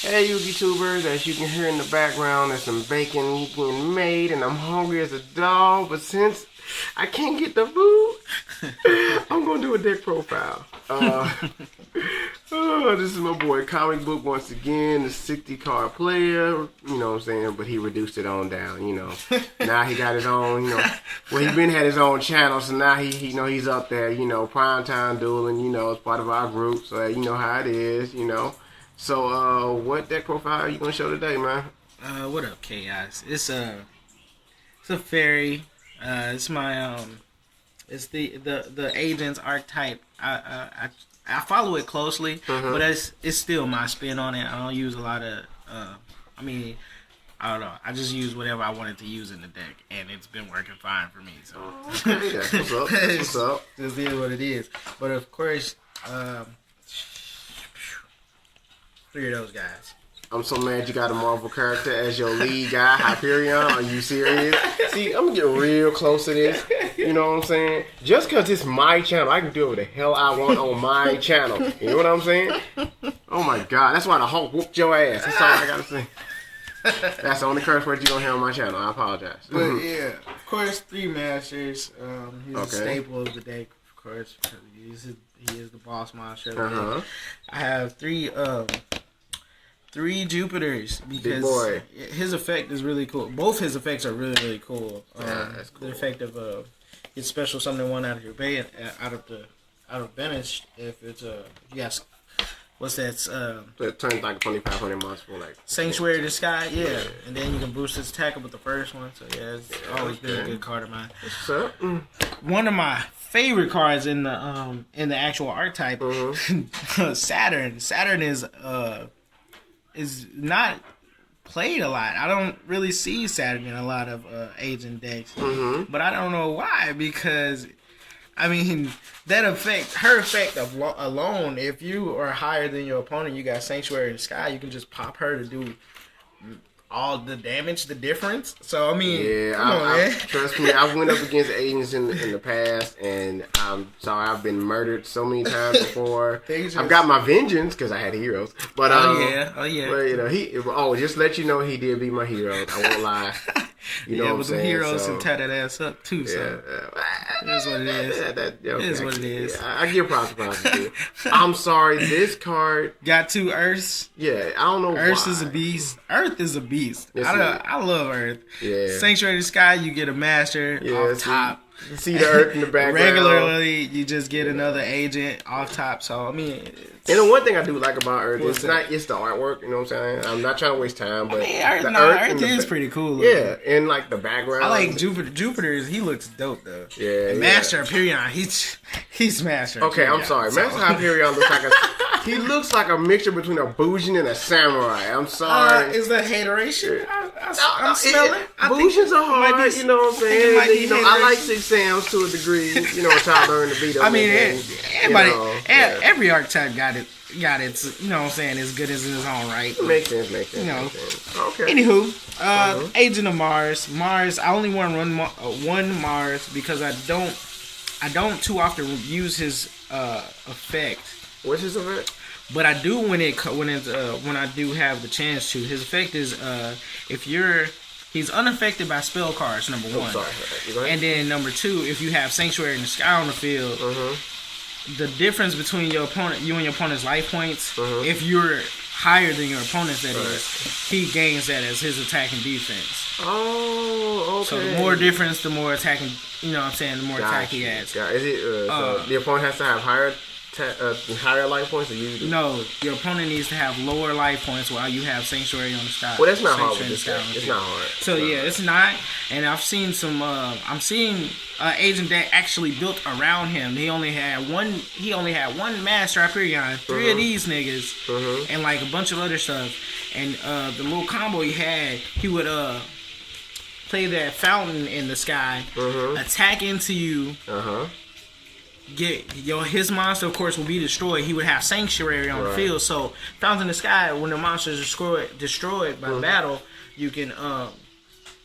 Hey, you YouTubers, as you can hear in the background, there's some bacon getting made, and I'm hungry as a dog. But since I can't get the food, I'm gonna do a deck profile. This is my boy Comic Book once again, the 60 card player. You know what I'm saying? But he reduced it on down. You know, now he got his own. You know, well he been had his own channel, so now he's up there. You know, prime time dueling. You know, as part of our group, so you know how it is. You know. So, what deck profile are you gonna show today, man? What up, Chaos? It's a fairy. It's my it's the agent's archetype. I follow it closely, but it's still my spin on it. I don't use a lot of. I mean, I don't know. I just use whatever I wanted to use in the deck, and it's been working fine for me. So, okay, that's what's up. That's what's up. This is what it is. But of course, three of those guys. I'm so mad you got a Marvel character as your lead guy, Hyperion. Are you serious? See, I'm gonna get real close to this. You know what I'm saying? Just because it's my channel, I can do whatever the hell I want on my channel. You know what I'm saying? Oh my God, that's why the Hulk whooped your ass. That's all I gotta say. That's the only curse word you're gonna hear on my channel. I apologize. But yeah, of course, three masters. He's a staple of the deck, of course, because he is the boss monster. I have three Jupiters because his effect is really cool. Both his effects are really, really cool. That's cool. The effect of it's special summon one out of your bay out of bench if it's yes. What's that? So it turns like a 2,500 monster for like Sanctuary of the Sky, yeah. And then you can boost his attack with the first one. So yeah, it's always been a good card of mine. What's up? One of my favorite cards in the actual archetype, Saturn. Saturn is not played a lot. I don't really see Saturn in a lot of agent decks, but I don't know why. Because I mean, that effect, her effect alone, if you are higher than your opponent, you got Sanctuary in the Sky, you can just pop her to do all the damage, the difference. So I mean, yeah, trust me, I went up against agents in the past, and I'm sorry, I've been murdered so many times before. I've got my vengeance because I had heroes, but oh yeah. But you know, just let you know, he did beat my hero. I won't lie. You know what I'm with saying? The heroes and tie that ass up too. So it is what it is. It is what it is. Yeah, I give props to props. I'm sorry, this card got two Earths. Yeah, I don't know. Earth why. is a beast. Earth is a beast. Yes, I love Earth. Yeah. Sanctuary of the Sky, you get a master off top. You see the Earth in the background. Regularly, you just get another agent off top. So I mean, and the one thing I do like about Earth is it's the artwork. You know what I'm saying? I'm not trying to waste time, but Earth is pretty cool. Yeah, and like the background. I like Jupiter. Jupiter, he looks dope though. Yeah. And Master Hyperion, he's Master. Okay, Hyperion, I'm sorry. Master Hyperion looks like a mixture between a Bujin and a samurai. I'm sorry. Is that hateration? I'm smelling. Bujins are hard. You know what I'm saying? You know, I like Six Sams to a degree. You know, until I learned to beat them. I mean, every archetype got its, you know what I'm saying, as good as in its own right. Makes sense. You know. Okay. Anywho, Agent of Mars. I only want to run one Mars because I don't too often use his effect. What's his effect? But I do when I do have the chance to. His effect is he's unaffected by spell cards, number one. And then number two, if you have Sanctuary in the Sky on the field, the difference between you and your opponent's life points, if you're higher than your opponent's, that is, he gains that as his attack and defense. Oh, okay. So the more difference, the more attacking. You know what I'm saying? The more attack he has. Is it so the opponent has to have higher life points? Or you? No, your opponent needs to have lower life points while you have Sanctuary on the sky. Well, that's not hard with this guy. It's not hard. So yeah, it's not. And I've seen some. I'm seeing agent that actually built around him. He only had one Master Hyperion, three of these niggas, and like a bunch of other stuff. And the little combo he would play that fountain in the sky, attack into you. His monster, of course, will be destroyed. He would have Sanctuary on the field. So, Fountain in the Sky, when the monster is destroyed by battle, you can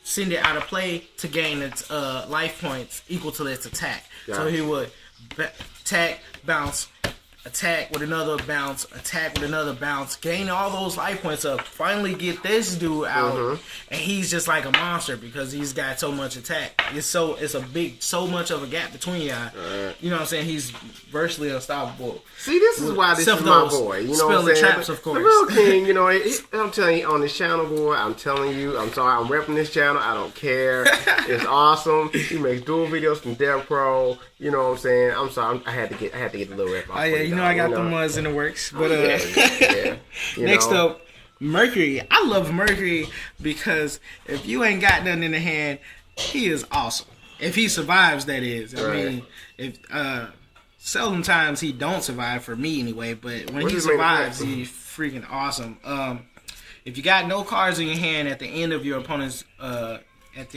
send it out of play to gain its life points equal to its attack. So he would attack, bounce, attack with another bounce, attack with another bounce, gain all those life points up. Finally get this dude out, and he's just like a monster because he's got so much attack. It's so much of a gap between y'all. You know what I'm saying? He's virtually unstoppable. See, this is why this is my boy. You know what I'm saying? Traps, of course. The real king, you know, I'm telling you, on this channel, boy, I'm telling you, I'm sorry, I'm repping this channel. I don't care. It's awesome. He makes dual videos from Dev Pro. You know what I'm saying? I'm sorry. I had to get the little rep off. Oh, yeah, you know I got them ones in the works. But yeah. Next up, Mercury. I love Mercury because if you ain't got nothing in the hand, he is awesome. If he survives, that is. I mean, if seldom times he don't survive for me anyway. But when he survives, he's freaking awesome. If you got no cards in your hand at the end of your opponent's at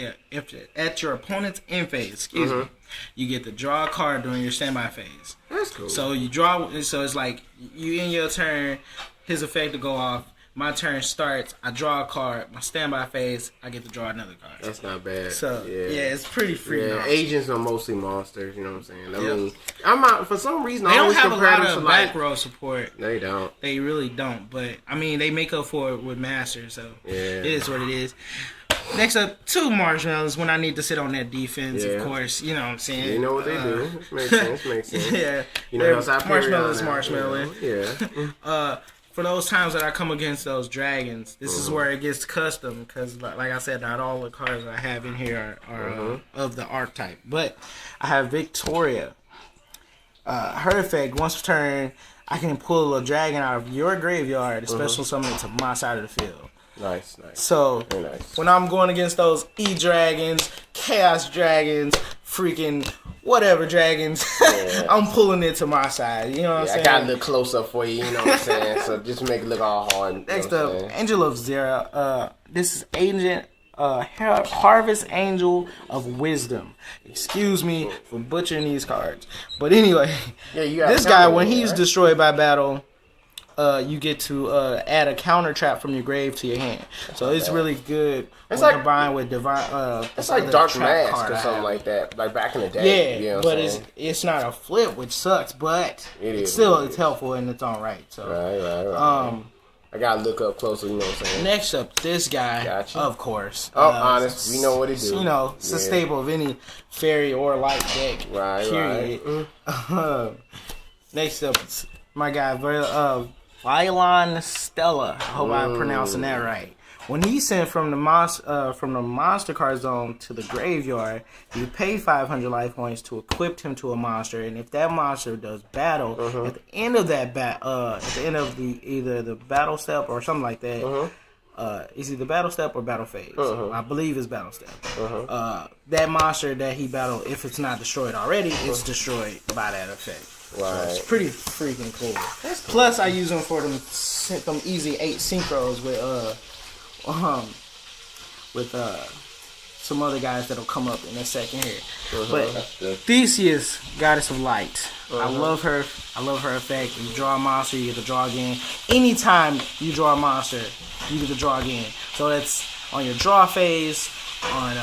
your opponent's end phase, excuse me, you get to draw a card during your standby phase. That's cool. So you draw. So it's like you end your turn, his effect to go off. My turn starts. I draw a card. My standby phase, I get to draw another card. That's not bad. So yeah, it's pretty freaking. Yeah, awesome. Agents are mostly monsters. You know what I'm saying? I mean, I'm not for some reason. They I don't always have a compare lot them of to back row support. They don't. They really don't. But I mean, they make up for it with Master. So it is what it is. Next up, 2 marshmallows when I need to sit on that defense, of course. You know what I'm saying? You know what they do. Makes sense. Yeah. You know, marshmallow. Yeah. For those times that I come against those dragons, this is where it gets custom because, like I said, not all the cards I have in here are of the archetype. But I have Victoria. Her effect, once per turn, I can pull a dragon out of your graveyard, special summon it to my side of the field. Nice. So, very nice. When I'm going against those E-dragons, Chaos dragons, freaking whatever dragons, I'm pulling it to my side. You know what I'm saying? I got a little close up for you, you know what I'm saying? So just make it look all hard. Next up, Angel of Zera. This is Agent Harvest Angel of Wisdom. Excuse me for butchering these cards. But anyway, this guy, when he's destroyed by battle, you get to add a counter trap from your grave to your hand. So it's really good combined with divine. It's like Dark Mask or something like that, like back in the day. Yeah, but it's not a flip, which sucks, but it's helpful in its own right. So right. I gotta look up closer. You know what I'm saying? Next up, this guy, of course. Honest, we know what he do. You know, it's a staple of any fairy or light deck. Right. Next up, my guy, Vylon Stella. I hope I'm pronouncing that right. When he's sent from the monster card zone to the graveyard, you pay 500 life points to equip him to a monster, and if that monster does battle at the end of that at the end of either the battle step or something like that, it's either battle step or battle phase. I believe it's battle step. That monster that he battled, if it's not destroyed already, it's destroyed by that effect. Right. So it's pretty freaking cool. Plus, I use them for them easy 8 synchros with some other guys that'll come up in a second here. But Theseus, Goddess of Light. I love her. I love her effect. You draw a monster, you get to draw again. Anytime you draw a monster, you get to draw again. So that's on your draw phase, on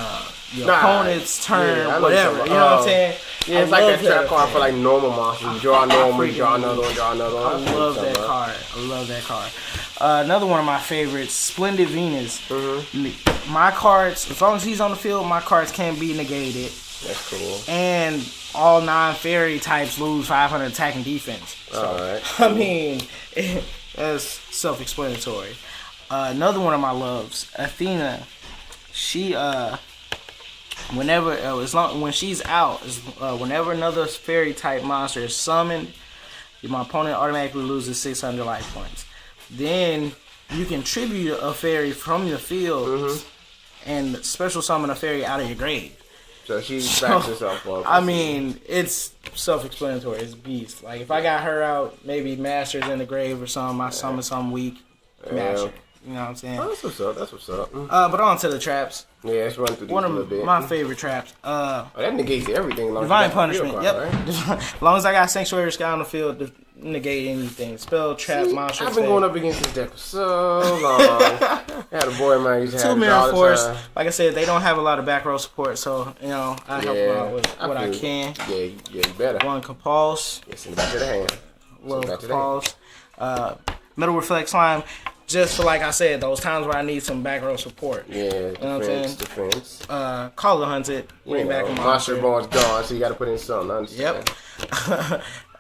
your opponent's turn, whatever. You know what I'm saying? Yeah, it's like that trap card for like normal monsters. You draw a normal, you draw another one, draw another one. I love that card. Another one of my favorites, Splendid Venus. My cards, as long as he's on the field, my cards can't be negated. That's cool. And all non-fairy types lose 500 attack and defense. So, Alright. I mean, that's self-explanatory. Another one of my loves, Athena. She when she's out, whenever another fairy type monster is summoned, my opponent automatically loses 600 life points. Then you can tribute a fairy from your field and special summon a fairy out of your grave. So she backs herself up. I mean, it's self-explanatory. It's beast. Like if I got her out, maybe Master's in the grave or something. I summon some weak Master. You know what I'm saying? Oh, that's what's up. But on to the traps. Yeah, let's run through these one a little bit. Of my favorite traps. That negates everything. Divine Punishment. Card, yep. Right? As long as I got Sanctuary Sky on the field to negate anything. Spell, trap, monster. I've been going up against this deck for so long. I had a boy of mine used to have 2 mirror force. time. Like I said, they don't have a lot of back row support, so I help them out with what I can. Yeah, you better. 1 compulse. Yes, in the back of the hand. little falls. Metal Reflect Slime, just for, like I said, those times where I need some back row support. Yeah, you know defense. Call the Hunted, bring back a monster ball's gone, so you got to put in something. Yep.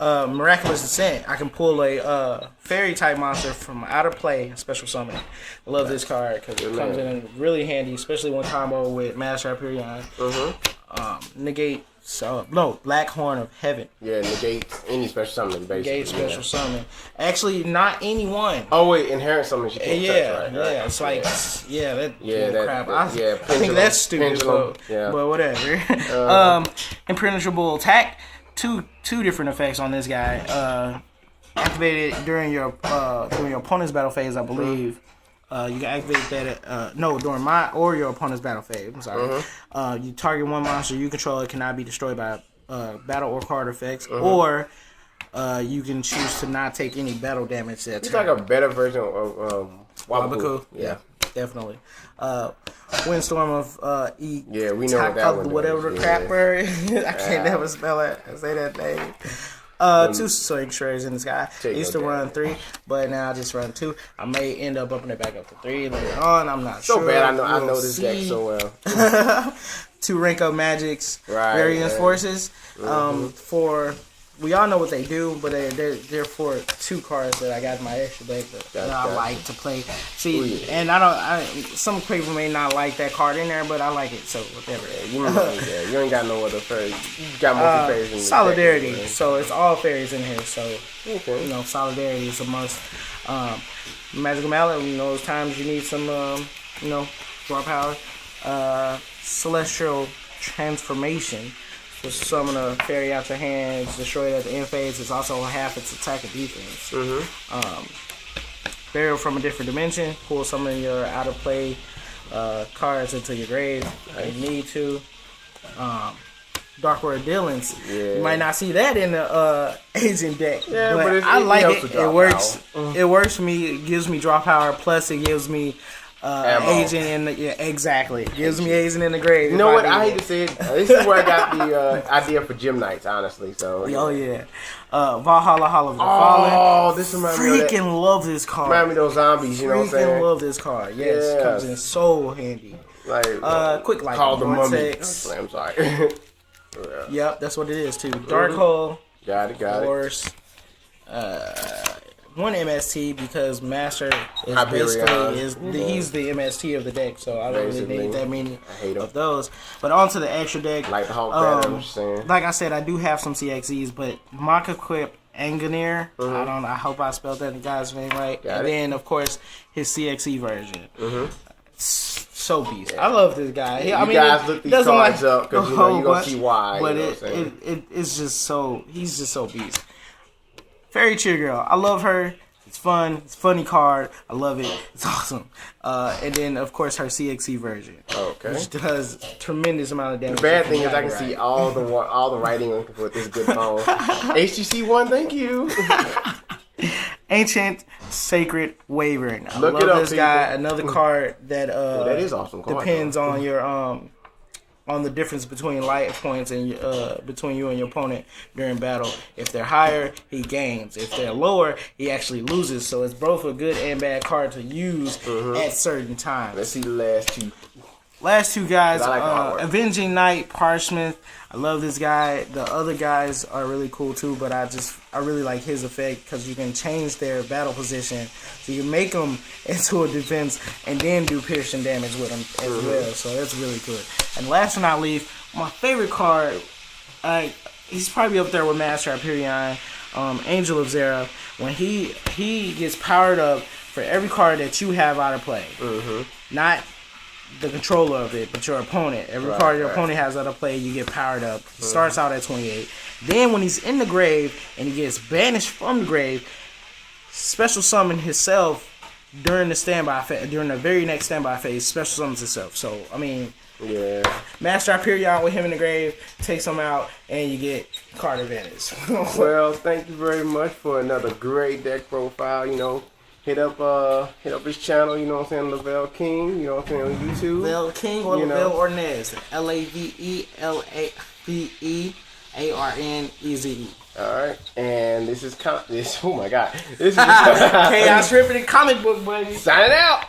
Miraculous Descent. I can pull a fairy type monster from out of play and special summon. I love this card because it comes in really handy, especially when combo with Master Hyperion. Negate. So no, Black Horn of Heaven. Yeah, negate any special summon basically. Negate special summon. Actually, not anyone. Oh wait, inherent summons you can't touch, right? Yeah, it's like crap. I pendulum, think that's stupid, but whatever. Impenetrable Attack. Two different effects on this guy. Activated during your opponent's battle phase, I believe. You can activate that during my or your opponent's battle phase. I'm sorry. You target one monster you control. It cannot be destroyed by battle or card effects, or you can choose to not take any battle damage. It's like a better version of Wabaku. Yeah, definitely. Windstorm of E. Yeah, we know what that one whatever the crap bird. I can't never spell it. Say that name. 2 Sanctuaries in the sky. I used to run 3, but now I just run 2. I may end up upping it back up to 3 later on. I'm not sure. So bad. I know this deck so well. 2 rank up magics. Variance forces. For we all know what they do, but they're for 2 cards that I got in my extra deck that I like to play. See, and some people may not like that card in there, but I like it, so whatever. You ain't got no other fairies. You got multi fairies in the Solidarity, deck, so it's all fairies in here. So Solidarity is a must. Magical Mallet, those times you need some, draw power. Celestial Transformation. Just summon a fairy out your hands, destroy it at the end phase. It's also half its attack and defense. Burial from a different dimension. Pull some of your out of play cards into your grave if you need to. Dark World Dealings. You might not see that in the Agent deck. Yeah, but I like it. It works. It works for me. It gives me draw power. Plus, it gives me Agent in the exactly. It gives me Agent in the grave. You know what? I hate to say it. This is where I got the idea for Gym Nights, honestly. So Valhalla Hall of the Fallen. Oh, this reminds me of that. Freaking love this card. Remind me of those zombies. You know what I'm saying? Freaking love this card. Yes, it comes in so handy. Like quick light. Called the Mummy. I'm sorry. Yep, that's what it is too. Dark Hole. Got it. Of course. One MST because Master is basically he's the MST of the deck, so I don't really need that many of those. But onto the extra deck. Like the Hulk pattern, I'm saying. Like I said, I do have some CXEs, but Mock Equip Anganir. I hope I spelled that guy's name right. Then of course his CXE version. So beast. I love this guy. You guys look these cards up because you're gonna see why. But it's just so he's just so beast. Fairy Cheer Girl. I love her. It's fun. It's a funny card. I love it. It's awesome. And then, of course, her CXE version. Okay. Which does tremendous amount of damage. The bad thing is I can see all the writing with this good phone. HTC One, thank you. Ancient Sacred Wavering. I love this guy. Another card that that is awesome card, depends on your on the difference between life points and between you and your opponent during battle. If they're higher, he gains. If they're lower, he actually loses. So it's both a good and bad card to use at certain times. Let's see the last two. Last two guys, Avenging Knight, Parsmith. I love this guy. The other guys are really cool too, but I really like his effect because you can change their battle position. So you can make them into a defense and then do piercing damage with them as well. So that's really good. And last but not least, my favorite card, he's probably up there with Master Hyperion, Angel of Zera. When he gets powered up for every card that you have out of play. Not the controller of it, but your opponent. Every card your opponent has out of play, you get powered up. He starts out at 28. Then when he's in the grave and he gets banished from the grave, special summon himself during the very next standby phase. Special summons himself. So I mean, Master Hyperion with him in the grave, takes him out, and you get card advantage. Well, thank you very much for another great deck profile. Hit up his channel, you know what I'm saying, Lavell King, you know what I'm saying, on YouTube. Lavell King or Lavell Ornez. Lavelle ARNEZE. All right, and this is this. Oh my God, this is Chaos Ripping the comic book, buddy. signing out.